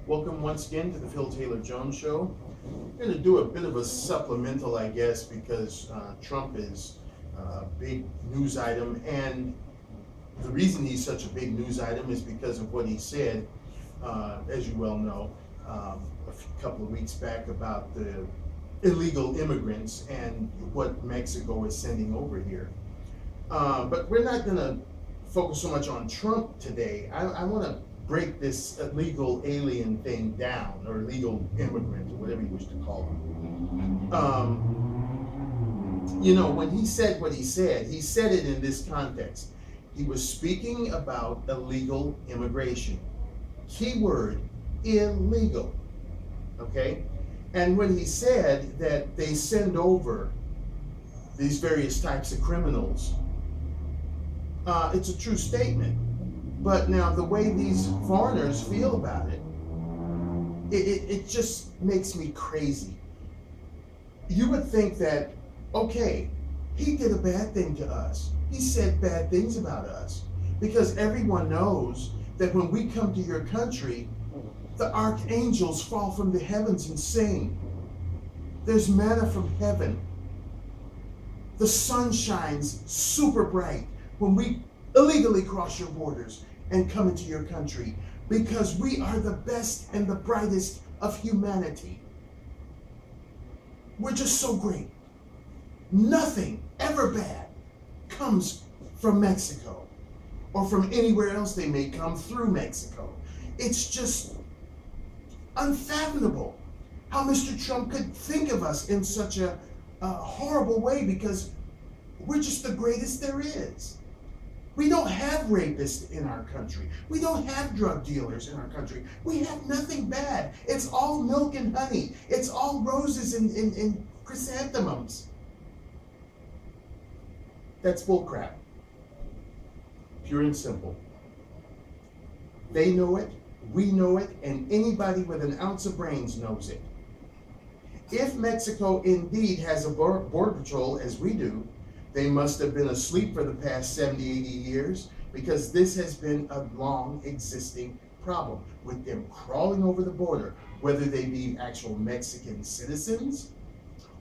Welcome once again to the Phil Taylor Jones Show. I'm going to do a bit of a supplemental, I guess, because Trump is a big news item. And the reason he's such a big news item is because of what he said, as you well know, couple of weeks back about the illegal immigrants and what Mexico is sending over here. But we're not going to focus so much on Trump today. I want to break this illegal alien thing down, or illegal immigrant, or whatever you wish to call them. When he said what he said it in this context. He was speaking about illegal immigration. Keyword, illegal. Okay? And when he said that they send over these various types of criminals, it's a true statement. But now the way these foreigners feel about it, it just makes me crazy. You would think that, okay, he did a bad thing to us. He said bad things about us. Because everyone knows that when we come to your country, the archangels fall from the heavens and sing. There's manna from heaven. The sun shines super bright when we illegally cross your borders and come into your country, because we are the best and the brightest of humanity. We're just so great. Nothing ever bad comes from Mexico or from anywhere else they may come through Mexico. It's just unfathomable how Mr. Trump could think of us in such a horrible way, because we're just the greatest there is. We don't have rapists in our country. We don't have drug dealers in our country. We have nothing bad. It's all milk and honey. It's all roses and chrysanthemums. That's bullcrap. Pure and simple. They know it, we know it, and anybody with an ounce of brains knows it. If Mexico indeed has a border patrol, as we do, they must have been asleep for the past 70, 80 years, because this has been a long existing problem with them crawling over the border, whether they be actual Mexican citizens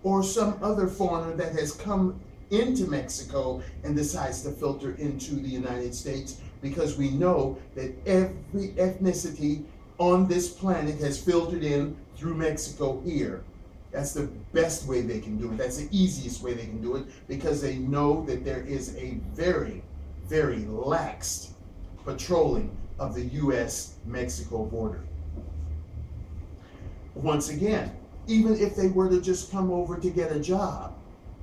or some other foreigner that has come into Mexico and decides to filter into the United States, because we know that every ethnicity on this planet has filtered in through Mexico here. That's the best way they can do it. That's the easiest way they can do it, because they know that there is a very, very lax patrolling of the U.S.-Mexico border. Once again, even if they were to just come over to get a job,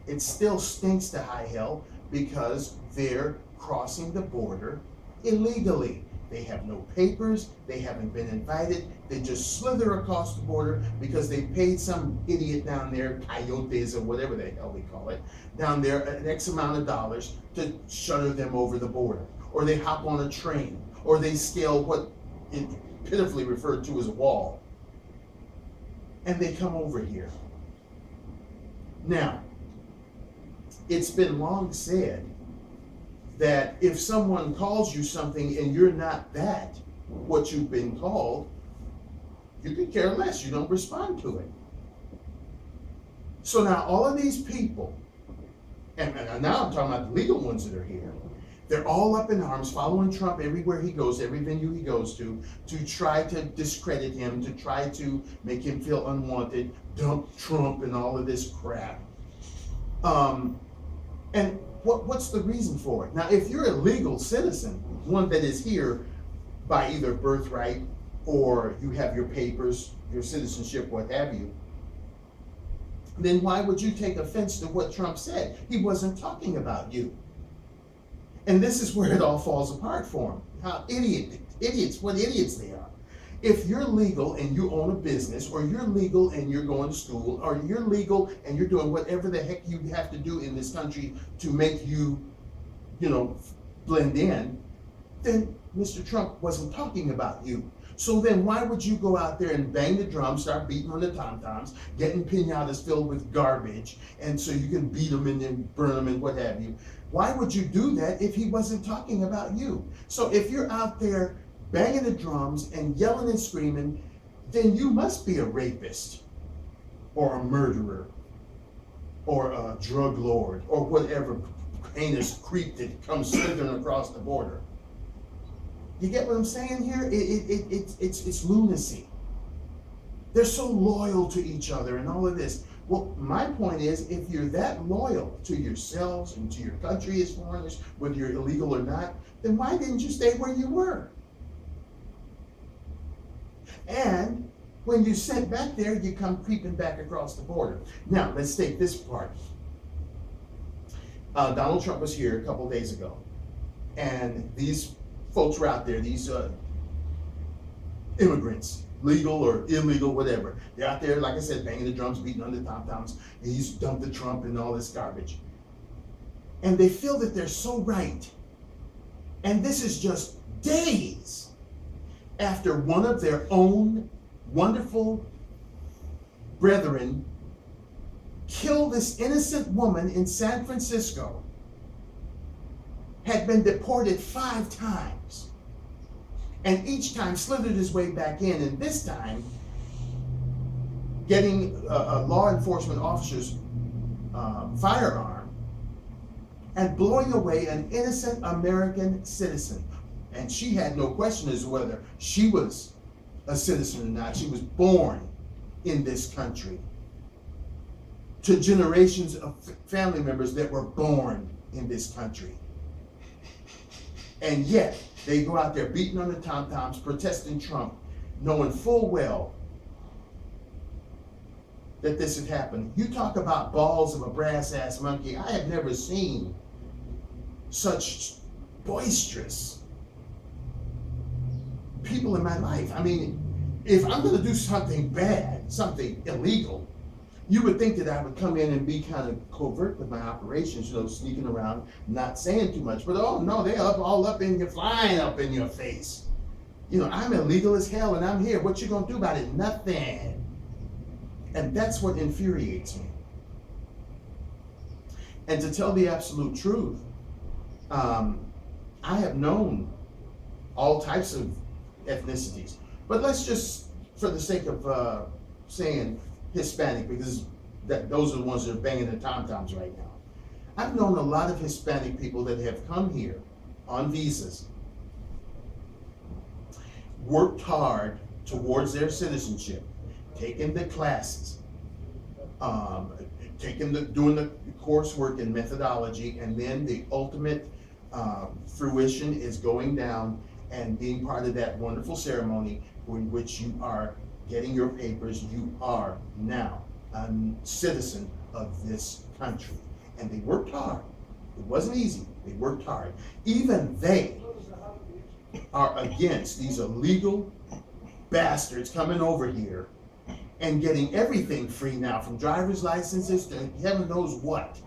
it still stinks to high hell, because they're crossing the border illegally. They have no papers, they haven't been invited, they just slither across the border because they paid some idiot down there, coyotes or whatever the hell they call it, down there an X amount of dollars to shutter them over the border. Or they hop on a train, or they scale what is pitifully referred to as a wall, and they come over here. Now, it's been long said that if someone calls you something and you're not that, what you've been called, you could care less. You don't respond to it. So now all of these people, and now I'm talking about the legal ones that are here, they're all up in arms following Trump everywhere he goes, every venue he goes to try to discredit him, to try to make him feel unwanted, dump Trump and all of this crap. And what's the reason for it? Now, if you're a legal citizen, one that is here by either birthright or you have your papers, your citizenship, what have you, then why would you take offense to what Trump said? He wasn't talking about you. And this is where it all falls apart for him. How what idiots they are. If you're legal and you own a business, or you're legal and you're going to school, or you're legal and you're doing whatever the heck you have to do in this country to make you, blend in, then Mr. Trump wasn't talking about you. So then why would you go out there and bang the drum, start beating on the tom-toms, getting pinatas filled with garbage, and so you can beat them and then burn them and what have you? Why would you do that if he wasn't talking about you? So if you're out there banging the drums and yelling and screaming, then you must be a rapist or a murderer or a drug lord or whatever heinous creep that comes slithering across the border. You get what I'm saying here? It's lunacy. They're so loyal to each other and all of this. Well, my point is, if you're that loyal to yourselves and to your country as foreigners, whether you're illegal or not, then why didn't you stay where you were? And when you sent back there, you come creeping back across the border. Now, let's take this part. Donald Trump was here a couple days ago, and these folks were out there, these immigrants, legal or illegal, whatever. They're out there, like I said, banging the drums, beating on the tom-toms, and he's dumped the Trump and all this garbage. And they feel that they're so right. And this is just days after one of their own wonderful brethren killed this innocent woman in San Francisco, had been deported 5 times, and each time slithered his way back in, and this time getting a law enforcement officer's firearm and blowing away an innocent American citizen. And she had no question as to whether she was a citizen or not. She was born in this country, to generations of family members that were born in this country. And yet, they go out there beating on the tom-toms, protesting Trump, knowing full well that this had happened. You talk about balls of a brass-ass monkey. I have never seen such boisterous people in my life. I mean, if I'm going to do something bad, something illegal, you would think that I would come in and be kind of covert with my operations, sneaking around, not saying too much. But oh no, they're all up in your, flying up in your face. I'm illegal as hell and I'm here. What you gonna do about it? Nothing. And that's what infuriates me. And to tell the absolute truth, I have known all types of ethnicities. But let's just, for the sake of saying Hispanic, because those are the ones that are banging the tom-toms right now. I've known a lot of Hispanic people that have come here on visas, worked hard towards their citizenship, taken the classes, doing the coursework and methodology, and then the ultimate fruition is going down and being part of that wonderful ceremony in which you are getting your papers. You are now a citizen of this country. And they worked hard. It wasn't easy. They worked hard. Even they are against these illegal bastards coming over here and getting everything free now, from driver's licenses to heaven knows what.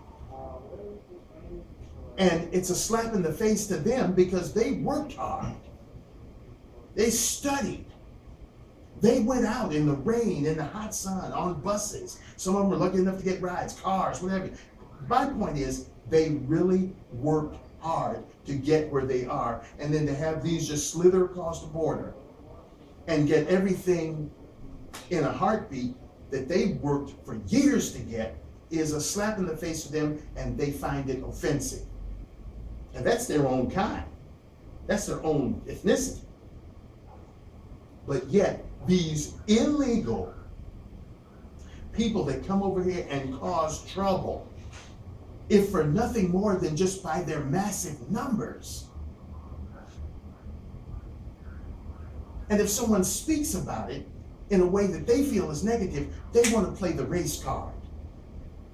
And it's a slap in the face to them because they worked hard. They studied. They went out in the rain, in the hot sun, on buses. Some of them were lucky enough to get rides, cars, whatever. My point is, they really worked hard to get where they are. And then to have these just slither across the border and get everything in a heartbeat that they worked for years to get is a slap in the face to them, and they find it offensive. And that's their own kind. That's their own ethnicity. But yet, these illegal people that come over here and cause trouble, if for nothing more than just by their massive numbers. And if someone speaks about it in a way that they feel is negative, they want to play the race card.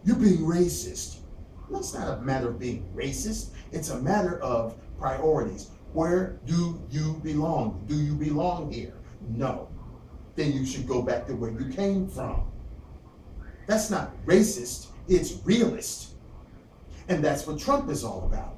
You're being racist. No, it's not a matter of being racist. It's a matter of priorities. Where do you belong? Do you belong here? No. Then you should go back to where you came from. That's not racist, it's realist. And that's what Trump is all about.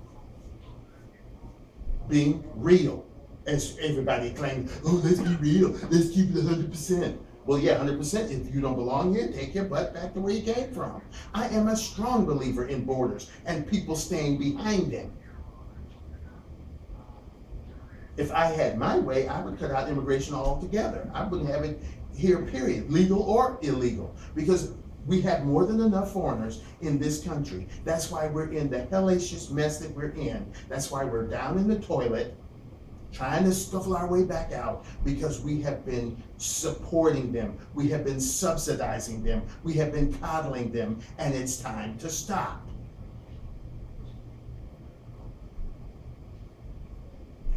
Being real. As everybody claims, oh, let's be real, let's keep it 100%. Well, yeah, 100%. If you don't belong here, take your butt back to where you came from. I am a strong believer in borders and people staying behind them. If I had my way, I would cut out immigration altogether. I wouldn't have it here, period, legal or illegal, because we have more than enough foreigners in this country. That's why we're in the hellacious mess that we're in. That's why we're down in the toilet, trying to scuffle our way back out, because we have been supporting them. We have been subsidizing them. We have been coddling them, and it's time to stop.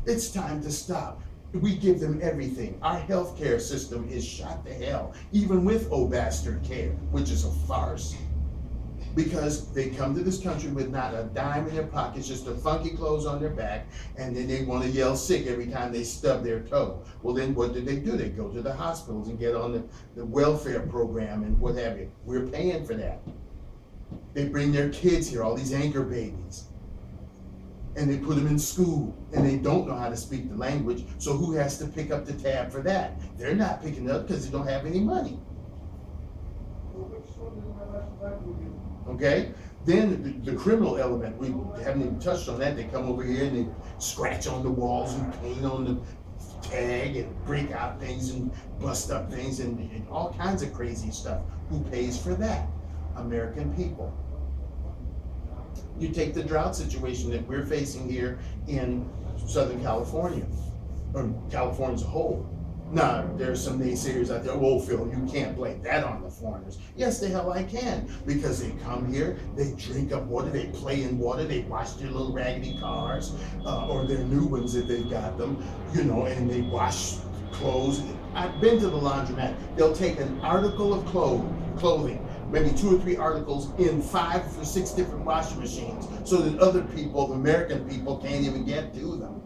It's time to stop. We give them everything. Our healthcare system is shot to hell, even with Obamacare, which is a farce. Because they come to this country with not a dime in their pockets, just the funky clothes on their back, and then they want to yell sick every time they stub their toe. Well, then what do? They go to the hospitals and get on the welfare program and what have you. We're paying for that. They bring their kids here, all these anchor babies, and they put them in school, and they don't know how to speak the language, so who has to pick up the tab for that? They're not picking it up because they don't have any money. Okay? Then the criminal element, we haven't even touched on that. They come over here and they scratch on the walls and paint on the tag and break out things and bust up things and all kinds of crazy stuff. Who pays for that? American people. You take the drought situation that we're facing here in Southern California, or California as a whole. Now, there's some naysayers out there, oh, Phil, you can't blame that on the foreigners. Yes, the hell I can, because they come here, they drink up water, they play in water, they wash their little raggedy cars, or their new ones if they've got them, you know, and they wash clothes. I've been to the laundromat. They'll take an article of clothing, maybe 2 or 3 articles in 5 or 6 different washing machines, so that other people, the American people, can't even get to them.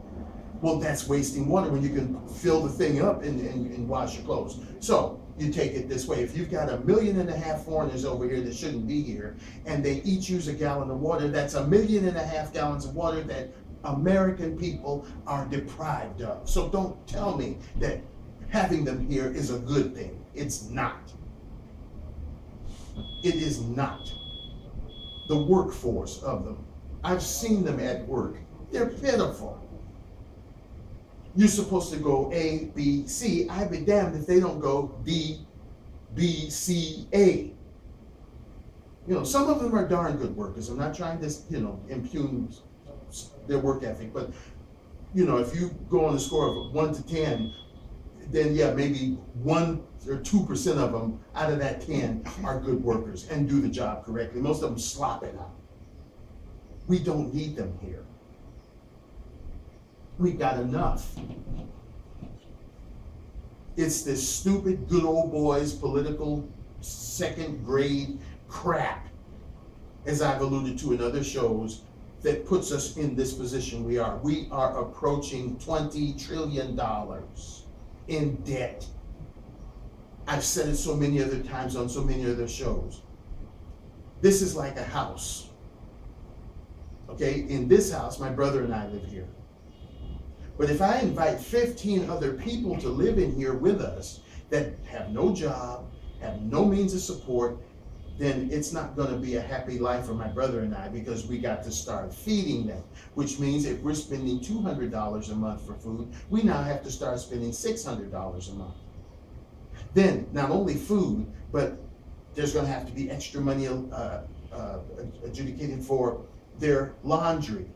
Well, that's wasting water when you can fill the thing up and wash your clothes. So you take it this way. If you've got 1.5 million foreigners over here that shouldn't be here, and they each use a gallon of water, that's 1.5 million gallons of water that American people are deprived of. So don't tell me that having them here is a good thing. It's not. It is not. The workforce of them, I've seen them at work. They're pitiful. You're supposed to go A, B, C. I'd be damned if they don't go D, B, C, A. You know, some of them are darn good workers. I'm not trying to, you know, impugn their work ethic, but, you know, if you go on a score of 1 to 10, then yeah, maybe 1 or 2% of them out of that 10 are good workers and do the job correctly. Most of them slop it out. We don't need them here. We've got enough. It's this stupid good old boys political 2nd grade crap, as I've alluded to in other shows, that puts us in this position we are. We are approaching $20 trillion in debt. I've said it so many other times on so many other shows. This is like a house. Okay, in this house, my brother and I live here. But if I invite 15 other people to live in here with us that have no job, have no means of support, then it's not going to be a happy life for my brother and I, because we got to start feeding them, which means if we're spending $200 a month for food, we now have to start spending $600 a month. Then not only food, but there's going to have to be extra money adjudicated for their laundry,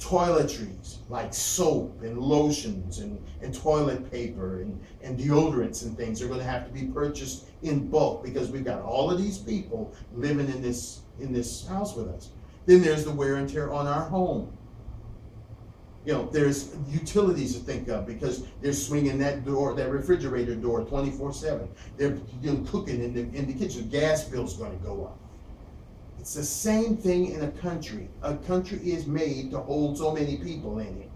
toiletries like soap and lotions and toilet paper and deodorants and things are going to have to be purchased in bulk, because we've got all of these people living in this house with us. Then there's the wear and tear on our home. You know, there's utilities to think of, because they're swinging that refrigerator door 24/7. They're cooking in the kitchen. Gas bill's going to go up. It's the same thing in a country. A country is made to hold so many people in it.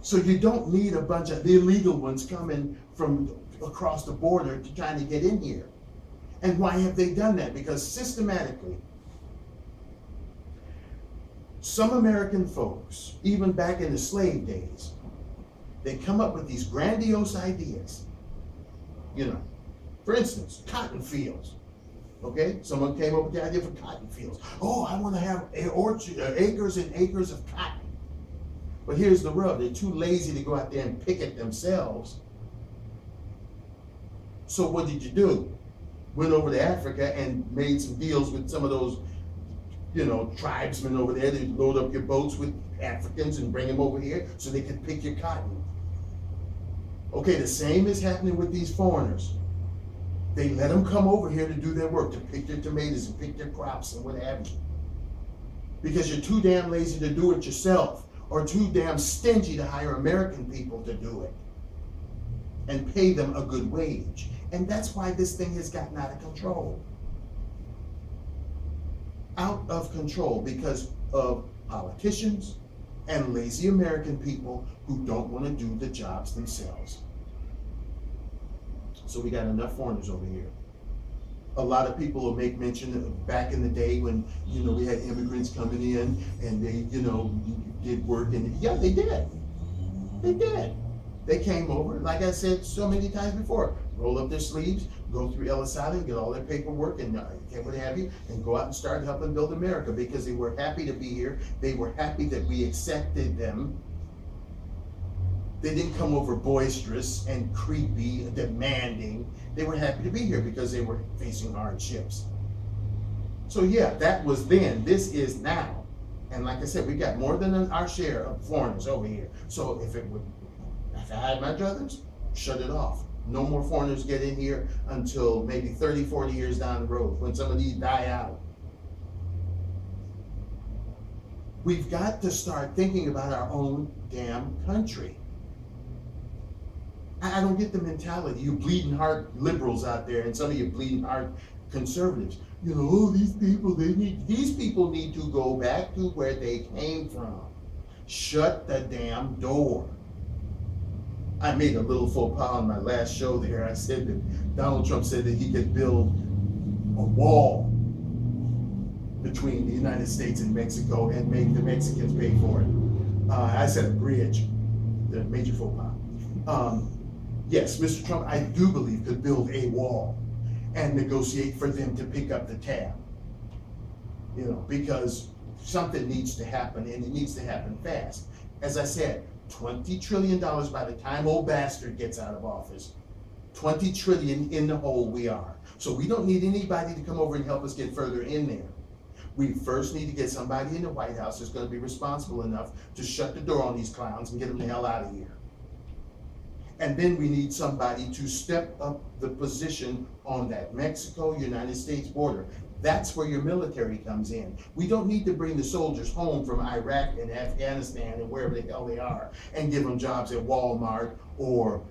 So you don't need a bunch of the illegal ones coming from across the border to trying to get in here. And why have they done that? Because systematically, some American folks, even back in the slave days, they come up with these grandiose ideas. You know, for instance, cotton fields. Okay, someone came up with the idea for cotton fields. Oh, I want to have acres and acres of cotton. But here's the rub, they're too lazy to go out there and pick it themselves. So what did you do? Went over to Africa and made some deals with some of those, tribesmen over there. They'd load up your boats with Africans and bring them over here so they could pick your cotton. Okay, the same is happening with these foreigners. They let them come over here to do their work, to pick their tomatoes and pick their crops and what have you. Because you're too damn lazy to do it yourself, or too damn stingy to hire American people to do it and pay them a good wage. And that's why this thing has gotten out of control. Out of control because of politicians and lazy American people who don't want to do the jobs themselves. So we got enough foreigners over here. A lot of people will make mention of back in the day when, we had immigrants coming in and they, did work, and yeah, they did. They did. They came over, like I said so many times before, roll up their sleeves, go through Ellis Island, get all their paperwork and what have you, and go out and start helping build America because they were happy to be here. They were happy that we accepted them. They didn't come over boisterous and creepy and demanding. They were happy to be here because they were facing hardships. So yeah, that was then. This is now. And like I said, we got more than our share of foreigners over here. So if I had my druthers, shut it off. No more foreigners get in here until maybe 30, 40 years down the road when some of these die out. We've got to start thinking about our own damn country. I don't get the mentality. You bleeding heart liberals out there and some of you bleeding heart conservatives. These people need to go back to where they came from. Shut the damn door. I made a little faux pas on my last show there. I said that Donald Trump said that he could build a wall between the United States and Mexico and make the Mexicans pay for it. I said a bridge, the major faux pas. Yes, Mr. Trump, I do believe, could build a wall and negotiate for them to pick up the tab. Because something needs to happen, and it needs to happen fast. As I said, $20 trillion by the time old bastard gets out of office. 20 trillion in the hole we are. So we don't need anybody to come over and help us get further in there. We first need to get somebody in the White House that's going to be responsible enough to shut the door on these clowns and get them the hell out of here. And then we need somebody to step up the position on that Mexico-United States border. That's where your military comes in. We don't need to bring the soldiers home from Iraq and Afghanistan and wherever the hell they are and give them jobs at Walmart or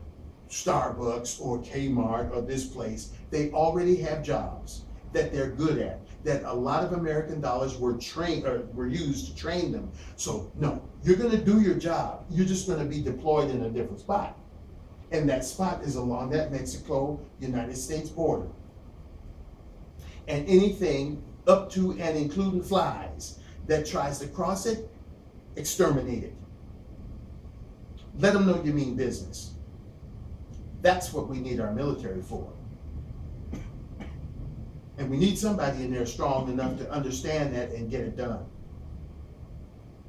Starbucks or Kmart or this place. They already have jobs that they're good at, that a lot of American dollars were used to train them. So no, you're gonna do your job. You're just gonna be deployed in a different spot. And that spot is along that Mexico-United States border. And anything up to and including flies that tries to cross it, exterminate it. Let them know you mean business. That's what we need our military for. And we need somebody in there strong enough to understand that and get it done.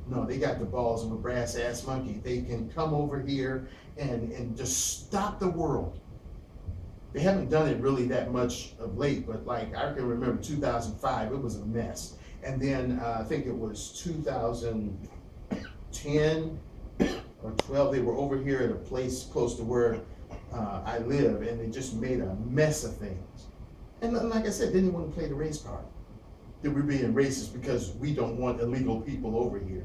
No, they got the balls of a brass ass monkey. They can come over here and just stop the world. They haven't done it really that much of late, but like I can remember 2005, it was a mess. And then I think it was 2010 or 12, they were over here at a place close to where I live, and they just made a mess of things. And like I said, they didn't want to play the race card. That we're being racist because we don't want illegal people over here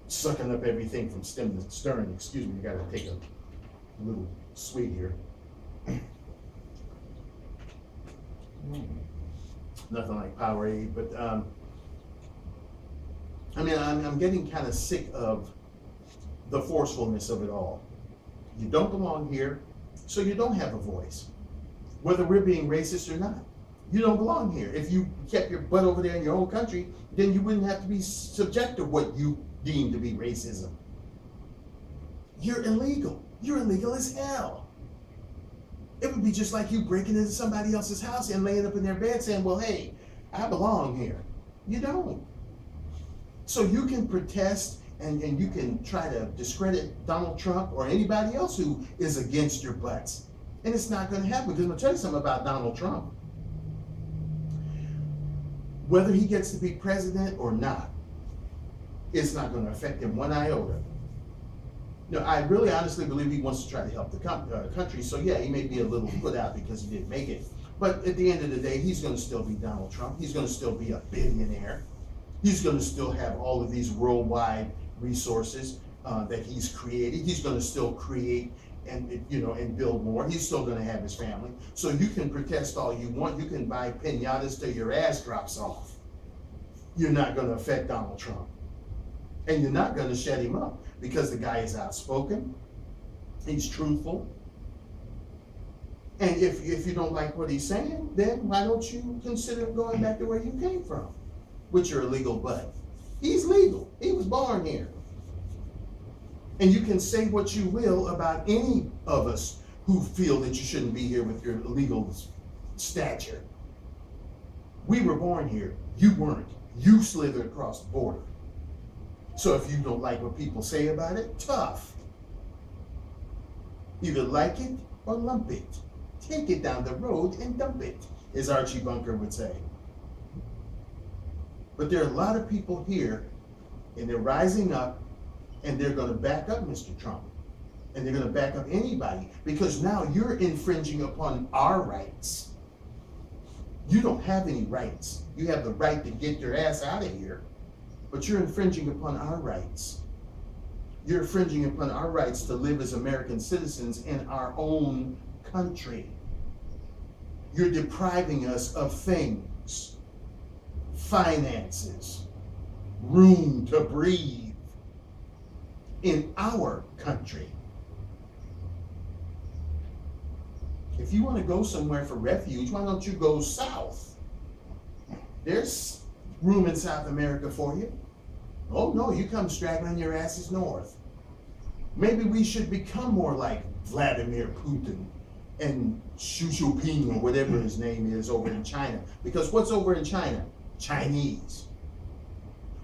sucking up everything from stem to stern. Excuse me, I gotta take a little sweet here. Nothing like Powerade, but I'm getting kind of sick of the forcefulness of it all. You don't belong here, so you don't have a voice, whether we're being racist or not. You don't belong here. If you kept your butt over there in your own country, then you wouldn't have to be subject to what you deem to be racism. You're illegal. You're illegal as hell. It would be just like you breaking into somebody else's house and laying up in their bed saying, well, hey, I belong here. You don't. So you can protest and you can try to discredit Donald Trump or anybody else who is against your butts. And it's not going to happen, because I'm going to tell you something about Donald Trump. Whether he gets to be president or not, it's not going to affect him one iota. No, I really honestly believe he wants to try to help the country. So yeah, he may be a little put out because he didn't make it. But at the end of the day, he's going to still be Donald Trump. He's going to still be a billionaire. He's going to still have all of these worldwide resources that he's created. He's going to still create and build more. He's still going to have his family. So you can protest all you want. You can buy piñatas till your ass drops off. You're not going to affect Donald Trump. And you're not going to shut him up, because the guy is outspoken. He's truthful. And if you don't like what he's saying, then why don't you consider going back to where you came from with your illegal butt? He's legal. He was born here. And you can say what you will about any of us who feel that you shouldn't be here with your illegal stature. We were born here. You weren't. You slithered across the border. So if you don't like what people say about it, tough. Either like it or lump it. Take it down the road and dump it, as Archie Bunker would say. But there are a lot of people here, and they're rising up, and they're going to back up Mr. Trump. And they're going to back up anybody, because now you're infringing upon our rights. You don't have any rights. You have the right to get your ass out of here, but you're infringing upon our rights. You're infringing upon our rights to live as American citizens in our own country. You're depriving us of things, finances, room to breathe in our country. If you want to go somewhere for refuge, why don't you go south? There's room in South America for you. Oh no, you come straggling your asses north. Maybe we should become more like Vladimir Putin and Xi Jinping, or whatever his name is, over in China. Because what's over in China? Chinese.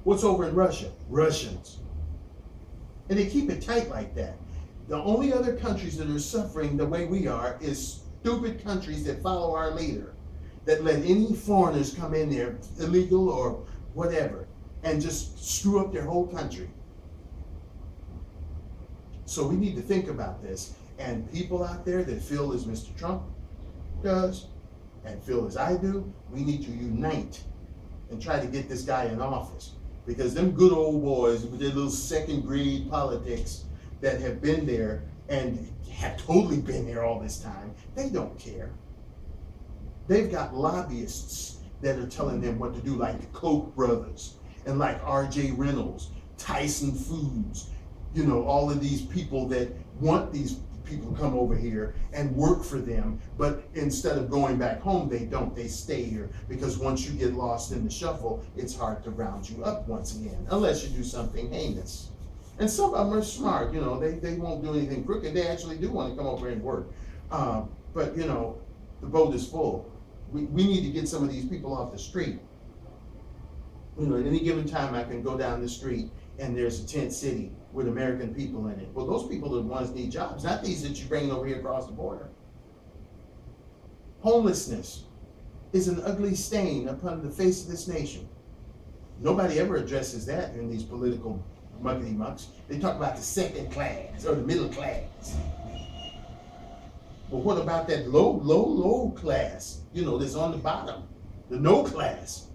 What's over in Russia? Russians. And they keep it tight like that. The only other countries that are suffering the way we are is stupid countries that follow our leader, that let any foreigners come in there, illegal or whatever, and just screw up their whole country. So we need to think about this. And people out there that feel as Mr. Trump does, and feel as I do, we need to unite and try to get this guy in office. Because them good old boys with their little second grade politics that have been there and have totally been there all this time, they don't care. They've got lobbyists that are telling them what to do, like the Koch brothers and like R.J. Reynolds, Tyson Foods, all of these people that want these people to come over here and work for them, but instead of going back home, they don't. They stay here, because once you get lost in the shuffle, it's hard to round you up once again, unless you do something heinous. And some of them are smart, they won't do anything crooked. They actually do want to come over and work. But the boat is full. We need to get some of these people off the street. At any given time, I can go down the street and there's a tent city with American people in it. Well, those people are the ones that need jobs, not these that you're bringing over here across the border. Homelessness is an ugly stain upon the face of this nation. Nobody ever addresses that in these political muckety mucks. They talk about the second class or the middle class. But what about that low class, that's on the bottom, the no class?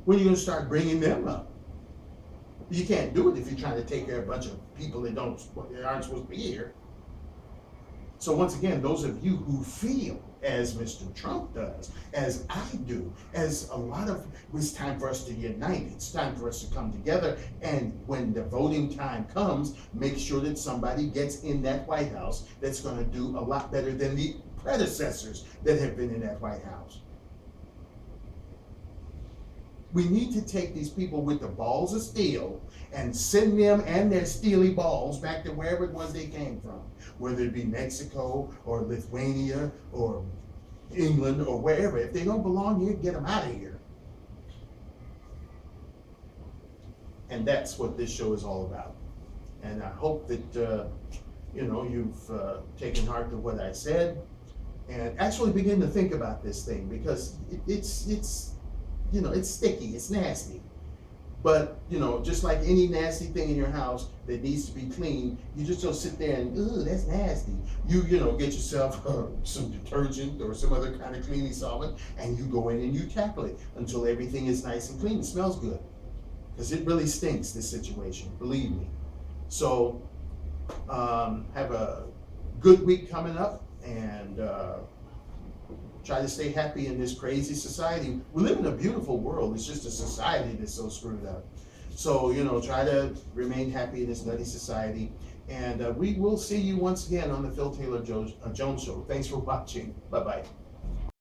When are you going to start bringing them up? You can't do it if you're trying to take care of a bunch of people that aren't supposed to be here. So once again, those of you who feel as Mr. Trump does, as I do, it's time for us to unite. It's time for us to come together. And when the voting time comes, make sure that somebody gets in that White House that's going to do a lot better than the predecessors that have been in that White House. We need to take these people with the balls of steel and send them and their steely balls back to wherever it was they came from, whether it be Mexico or Lithuania or England or wherever. If they don't belong here, get them out of here. And that's what this show is all about. And I hope that, you've taken heart to what I said and actually begin to think about this thing, because it's it's sticky, it's nasty. But, just like any nasty thing in your house that needs to be cleaned, you just don't sit there and, ooh, that's nasty. Get yourself some detergent or some other kind of cleaning solvent, and you go in and you tackle it until everything is nice and clean. It smells good. Because it really stinks, this situation, believe me. So, have a good week coming up, and try to stay happy in this crazy society. We live in a beautiful world. It's just a society that's so screwed up. So, try to remain happy in this nutty society. And we will see you once again on the Phil Taylor Jones Show. Thanks for watching. Bye-bye.